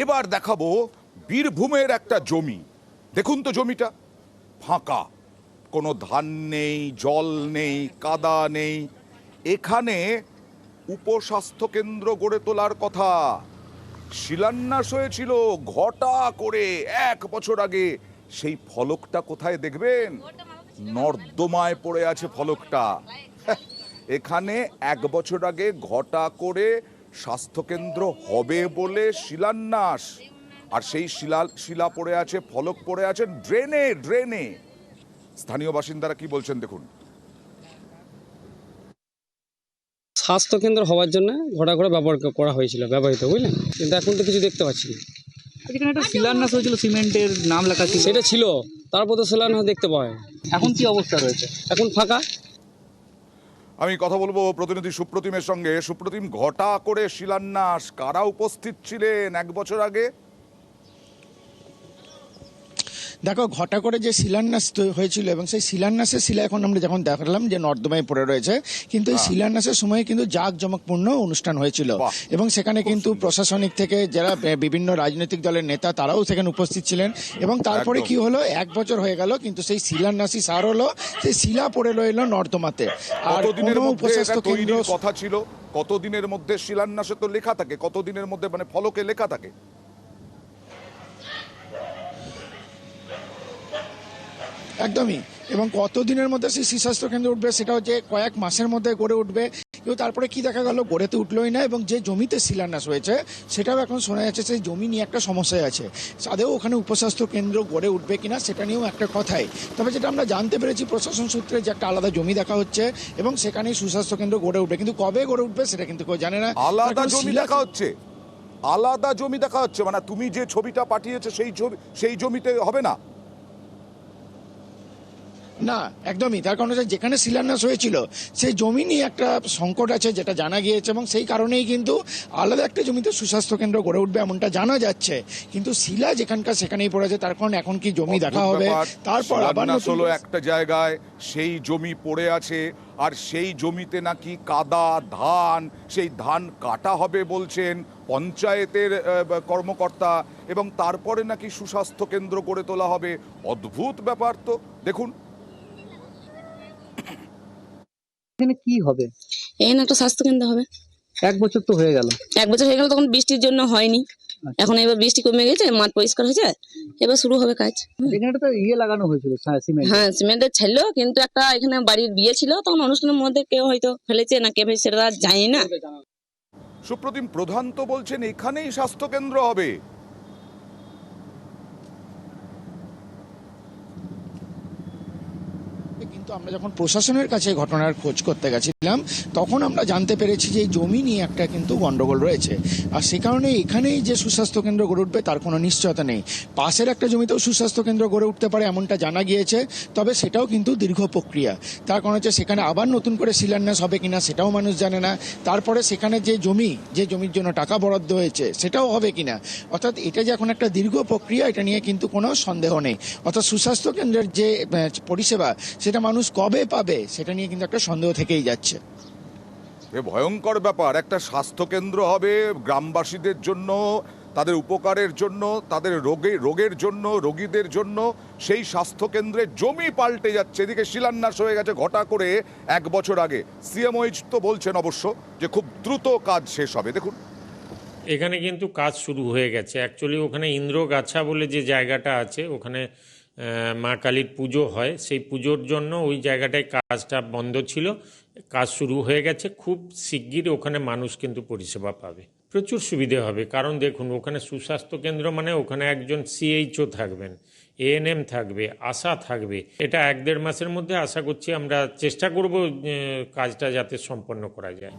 এবার দেখাবো বীরভূমের একটা জমি। দেখুন তো জমিটা ফাঁকা, কোনো ধান নেই, জল নেই, কাদা নেই। এখানে উপস্বাস্থ্য কেন্দ্র গড়ে তোলার কথা শিলান্যাস হয়েছিল ঘটা করে 1 বছর আগে। সেই ফলকটা কোথায় দেখবেন? নর্দমায় পড়ে আছে ফলকটা। এখানে 1 বছর আগে ঘটা করে স্বাস্থ্যকেন্দ্র হবে বলে শিলান্যাস, আর সেই শিলা পড়ে আছে, ফলক পড়ে আছে ড্রেনে ড্রেনে। স্থানীয় বাসিন্দারা কি বলছেন দেখুন। স্বাস্থ্যকেন্দ্র হওয়ার জন্য ঘটা করে ব্যবহৃত বুঝলেন, কিন্তু এখন তো কিছু দেখতে পাচ্ছি না। এখানে একটা শিলান্যাস হয়েছিল, সিমেন্টের নাম লেখা ছিল, সেটা ছিল, তারপর তো শিলান্যাস দেখতে পাওয়া যায়। এখন কি অবস্থা রয়েছে? এখন ফাঁকা। আমি কথা বলবো প্রতিনিধি সুপ্রতিমের সঙ্গে। সুপ্রতিম, ঘটা করে শিলান্যাস, কারা উপস্থিত ছিলেন 1 বছর আগে? দেখো, ঘটা করে যে শিলান্যাস হয়েছিল এবং সেই শিলান্যাসের শিলা এখন আমরা যখন দেখালাম যে নর্দমায় পড়ে রয়েছে, কিন্তু এই শিলান্যাসের সময় কিন্তু জাঁকজমকপূর্ণ অনুষ্ঠান হয়েছিল এবং সেখানে কিন্তু প্রশাসনিক থেকে যারা বিভিন্ন রাজনৈতিক দলের নেতা তারাও সেখানে উপস্থিত ছিলেন। এবং তারপরে কি হলো, 1 বছর হয়ে গেল কিন্তু সেই শিলান্যাসই সার হলো, সেই শিলা পড়ে রইল নর্দমাতে। আর কোনো উপস্বাস্থ্য কেন্দ্র কথা ছিল কতদিনের মধ্যে শিলান্যাসে তো লেখা থাকে, কতদিনের মধ্যে মানে ফলকে লেখা থাকে? একদমই, এবং কতদিনের মধ্যে সেই সুস্বাস্থ্য কেন্দ্র উঠবে সেটাও যে কয়েক মাসের মধ্যে গড়ে উঠবে। কিন্তু তারপরে কি দেখা গেল, গড়েতে উঠলোই না। এবং যে জমিতে শিলান্যাস হয়েছে সেটাও এখন শোনা যাচ্ছে সেই জমি নিয়ে একটা সমস্যায় আছে। আদৌ ওখানে উপস্বাস্থ্য কেন্দ্র গড়ে উঠবে কিনা সেটা নিয়েও একটা কথাই। তবে যেটা আমরা জানতে পেরেছি প্রশাসন সূত্রে, যে একটা আলাদা জমি দেখা হচ্ছে এবং সেখানেই সুস্বাস্থ্য কেন্দ্র গড়ে উঠবে, কিন্তু কবে গড়ে উঠবে সেটা কিন্তু কেউ জানে না। আলাদা জমি দেখা হচ্ছে, আলাদা জমি দেখা হচ্ছে, মানে তুমি যে ছবিটা পাঠিয়েছো সেই জমিতে হবে না? না, একদমই। তার কারণ হচ্ছে যেখানে শিলান্যাস হয়েছিল সেই জমি নিয়ে একটা সংকট আছে যেটা জানা গিয়েছে, এবং সেই কারণেই কিন্তু আলাদা একটা জমিতে সুস্বাস্থ্য কেন্দ্র গড়ে উঠবে এমনটা জানা যাচ্ছে। কিন্তু শিলা যেখানকার সেখানেই পড়েছে, তার কারণ এখন কি জমি দেখা হবে, তারপর আবার হলো একটা জায়গায় সেই জমি পড়ে আছে, আর সেই জমিতে নাকি কাদা ধান, সেই ধান কাটা হবে বলছেন পঞ্চায়েতের কর্মকর্তা, এবং তারপরে নাকি সুস্বাস্থ্য কেন্দ্র গড়ে তোলা হবে। অদ্ভুত ব্যাপার তো। দেখুন এখানে কি হবে? এখানে একটা স্বাস্থ্য কেন্দ্র হবে। 1 বছর তো হয়ে গেল। 1 বছর হয়ে গেল, তখন বৃষ্টির জন্য হয়নি। এখন এবার বৃষ্টি কমে গেছে, মাঠ পরিষ্কার হয়েছে, এবার শুরু হবে কাজ। এখানে তো লাগানো হয়েছিল সিমেন্ট। হ্যাঁ, সিমেন্টের ছিল, কিন্তু একটা এখানে বাড়ির বিয়ে ছিল, তখন অনুষ্ঠানের মধ্যে কেউ হয়তো ফেলেছে না কে ফেলেছে সেটা জানি না। সুপ্রতিম, প্রধান তো বলছেন এখানেই স্বাস্থ্য কেন্দ্র হবে। কিন্তু আমরা যখন প্রশাসনের কাছে ঘটনার খোঁজ করতে গেছিলাম তখন আমরা জানতে পেরেছি যে এই জমি নিয়ে একটা কিন্তু গন্ডগোল রয়েছে, আর সে কারণে এখানেই যে সুস্বাস্থ্য কেন্দ্র গড়ে উঠবে তার কোনো নিশ্চয়তা নেই। পাশের একটা জমিতেও সুস্বাস্থ্য কেন্দ্র গড়ে উঠতে পারে এমনটা জানা গিয়েছে, তবে সেটাও কিন্তু দীর্ঘ প্রক্রিয়া। তার কারণ হচ্ছে সেখানে আবার নতুন করে শিলান্যাস হবে কিনা সেটাও মানুষ জানে না। তারপরে সেখানে যে জমির জন্য টাকা বরাদ্দ হয়েছে সেটাও হবে কিনা। অর্থাৎ এটা যে এখন একটা দীর্ঘ প্রক্রিয়া, এটা নিয়ে কিন্তু কোনো সন্দেহ নেই। অর্থাৎ সুস্বাস্থ্য কেন্দ্রের যে পরিষেবা সেটা মানুষ কবে পাবে সেটা নিয়ে কিন্তু একটা সন্দেহ থেকেই যাচ্ছে। এ ভয়ঙ্কর ব্যাপার। একটা স্বাস্থ্য কেন্দ্র হবে গ্রামবাসীদের জন্য, তাদের উপকারের জন্য, তাদের রোগের জন্য, রোগীদের জন্য। সেই স্বাস্থ্য কেন্দ্রের জমি পাল্টে যাচ্ছে। এদিকে শিলান্যাস হয়ে গেছে ঘটা করে 1 বছর আগে। সিএমওইচ তো বলছেন অবশ্য যে খুব দ্রুত কাজ শেষ হবে। দেখুন, এখানে কিন্তু কাজ শুরু হয়ে গেছে। অ্যাকচুয়ালি ওখানে ইন্দ্রগাছা বলে যে জায়গাটা আছে, ওখানে মা কালীর পুজো হয়, সেই পুজোর জন্য ওই জায়গাটায় কাজটা বন্ধ ছিল। কাজ শুরু হয়ে গেছে, খুব শিগগির ওখানে মানুষ কিন্তু পরিষেবা পাবে। প্রচুর সুবিধে হবে, কারণ দেখুন ওখানে সুস্বাস্থ্য কেন্দ্র মানে ওখানে একজন সিএইচও থাকবেন, এএনএম থাকবে, আশা থাকবে। এটা 1-1.5 মাসের মধ্যে আশা করছি, আমরা চেষ্টা করব কাজটা যাতে সম্পন্ন করা যায়।